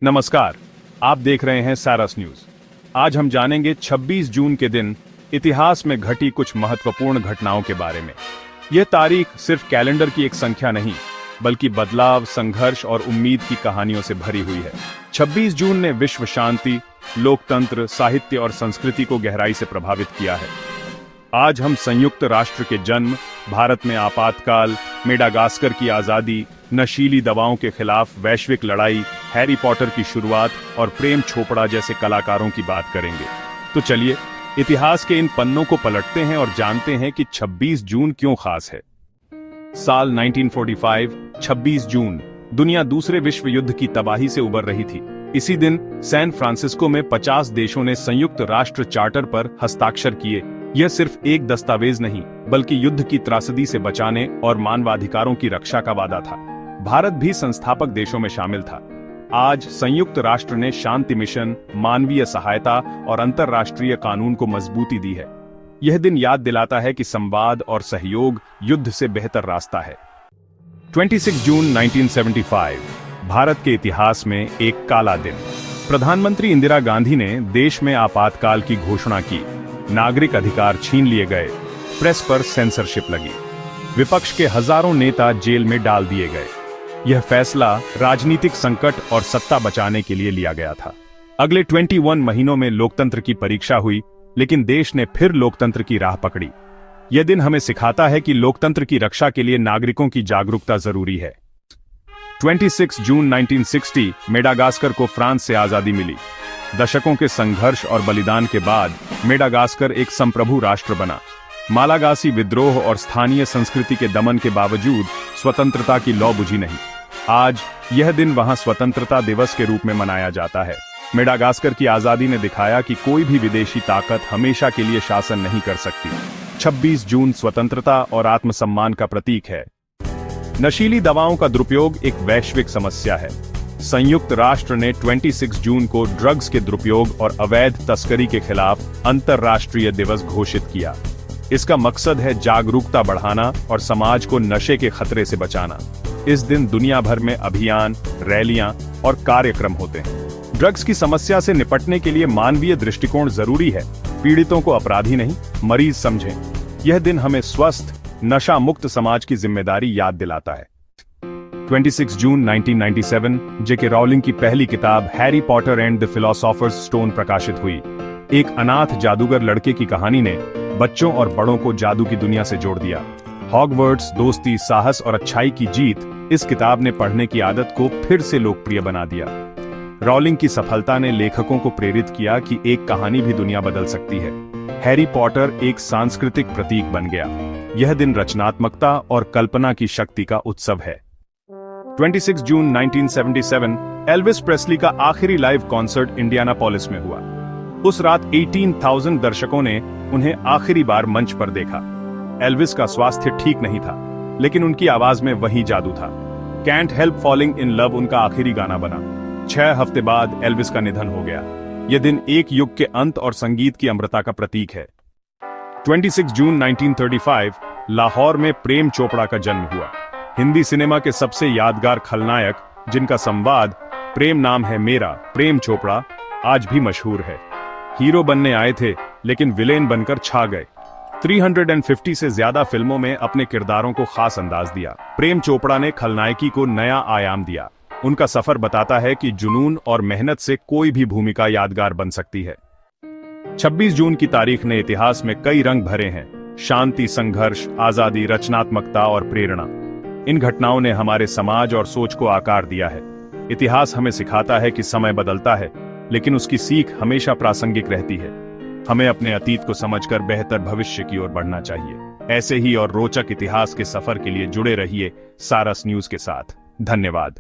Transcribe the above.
नमस्कार, आप देख रहे हैं सारस न्यूज। आज हम जानेंगे 26 जून के दिन इतिहास में घटी कुछ महत्वपूर्ण घटनाओं के बारे में। यह तारीख सिर्फ कैलेंडर की एक संख्या नहीं, बल्कि बदलाव, संघर्ष और उम्मीद की कहानियों से भरी हुई है। 26 जून ने विश्व शांति, लोकतंत्र, साहित्य और संस्कृति को गहराई से प्रभावित किया है। आज हम संयुक्त राष्ट्र के जन्म, भारत में आपातकाल, मेडागास्कर की आजादी, नशीली दवाओं के खिलाफ वैश्विक लड़ाई, हैरी पॉटर की शुरुआत और प्रेम चोपड़ा जैसे कलाकारों की बात करेंगे। तो चलिए इतिहास के इन पन्नों को पलटते हैं और जानते हैं कि 26 जून क्यों खास है। साल 1945, 26 जून, दुनिया दूसरे विश्व युद्ध की तबाही से उबर रही थी। इसी दिन सैन फ्रांसिस्को में 50 देशों ने संयुक्त राष्ट्र चार्टर पर हस्ताक्षर किए। यह सिर्फ एक दस्तावेज नहीं, बल्कि युद्ध की त्रासदी से बचाने और मानवाधिकारों की रक्षा का वादा था। भारत भी संस्थापक देशों में शामिल था। आज संयुक्त राष्ट्र ने शांति मिशन, मानवीय सहायता और अंतर्राष्ट्रीय कानून को मजबूती दी है। यह दिन याद दिलाता है कि संवाद और सहयोग युद्ध से बेहतर रास्ता है। 26 जून 1975, भारत के इतिहास में एक काला दिन। प्रधानमंत्री इंदिरा गांधी ने देश में आपातकाल की घोषणा की। नागरिक अधिकार छीन लिए गए, प्रेस पर सेंसरशिप लगी, विपक्ष के हजारों नेता जेल में डाल दिए गए। यह फैसला राजनीतिक संकट और सत्ता बचाने के लिए लिया गया था। अगले 21 महीनों में लोकतंत्र की परीक्षा हुई, लेकिन देश ने फिर लोकतंत्र की राह पकड़ी। यह दिन हमें सिखाता है कि लोकतंत्र की रक्षा के लिए नागरिकों की जागरूकता जरूरी है। 26 जून 1960, मेडागास्कर को फ्रांस से आजादी मिली। दशकों के संघर्ष और बलिदान के बाद मेडागास्कर एक संप्रभु राष्ट्र बना। मालागासी विद्रोह और स्थानीय संस्कृति के दमन के बावजूद स्वतंत्रता की लौ बुझी नहीं। आज यह दिन वहां स्वतंत्रता दिवस के रूप में मनाया जाता है। मेडागास्कर की आजादी ने दिखाया कि कोई भी विदेशी ताकत हमेशा के लिए शासन नहीं कर सकती। 26 जून स्वतंत्रता और आत्मसम्मान का प्रतीक है। नशीली दवाओं का दुरुपयोग एक वैश्विक समस्या है। संयुक्त राष्ट्र ने 26 जून को ड्रग्स के दुरुपयोग और अवैध तस्करी के खिलाफ अंतर्राष्ट्रीय दिवस घोषित किया। इसका मकसद है जागरूकता बढ़ाना और समाज को नशे के खतरे से बचाना। इस दिन दुनिया भर में अभियान, रैलियां और कार्यक्रम होते हैं। ड्रग्स की समस्या से निपटने के लिए मानवीय दृष्टिकोण जरूरी है। पीड़ितों को अपराधी नहीं, मरीज समझें। यह दिन हमें स्वस्थ, नशा मुक्त समाज की जिम्मेदारी याद दिलाता है। 26 जून 1997, जेके रॉलिंग की पहली किताब Harry Potter and the Philosopher's Stone प्रकाशित हुई। एक अनाथ जादूगर लड़के की कहानी ने बच्चों और बड़ों को जादू की दुनिया से जोड़ दिया। हॉगवर्ट्स, दोस्ती, साहस और अच्छाई की जीत, इस किताब ने पढ़ने की आदत को फिर से लोकप्रिय बना दिया। रॉलिंग की सफलता ने लेखकों को प्रेरित किया कि एक कहानी भी दुनिया बदल सकती है। हैरी पॉटर एक सांस्कृतिक प्रतीक बन गया। यह दिन रचनात्मकता और कल्पना की शक्ति का उत्सव है। 26 जून 1977, एल्विस प्रेस्ली का आखिरी लाइव कॉन्सर्ट इंडियानापोलिस में हुआ। उस रात 18,000 दर्शकों ने उन्हें आखिरी बार मंच पर देखा। एल्विस का स्वास्थ्य ठीक नहीं था, लेकिन उनकी आवाज में वही जादू था। Can't help falling in love उनका आखिरी गाना बना। 6 हफ्ते बाद एल्विस का निधन हो गया। यह दिन एक युग के अंत और संगीत की अमरता का प्रतीक है। 26 जून 1935, लाहौर में प्रेम चोपड़ा का जन्म हुआ। हिंदी सिनेमा के सबसे यादगार खलनायक, जिनका संवाद प्रेम नाम है मेरा, प्रेम चोपड़ा, आज भी मशहूर है। हीरो बनने आए थे, लेकिन विलेन बनकर छा गए। 350 से ज्यादा फिल्मों में अपने किरदारों को खास अंदाज दिया। प्रेम चोपड़ा ने खलनायकी को नया आयाम दिया। उनका सफर बताता है कि जुनून और मेहनत से कोई भी भूमिका यादगार बन सकती है। 26 जून की तारीख ने इतिहास में कई रंग भरे हैं। शांति, संघर्ष, आजादी, रचनात्मकता और प्रेरणा। इन घटनाओं ने हमारे समाज और सोच को आकार दिया है। इतिहास हमें सिखाता है कि समय बदलता है, लेकिन उसकी सीख हमेशा प्रासंगिक रहती है। हमें अपने अतीत को समझकर बेहतर भविष्य की ओर बढ़ना चाहिए। ऐसे ही और रोचक इतिहास के सफर के लिए जुड़े रहिए सारस न्यूज के साथ। धन्यवाद।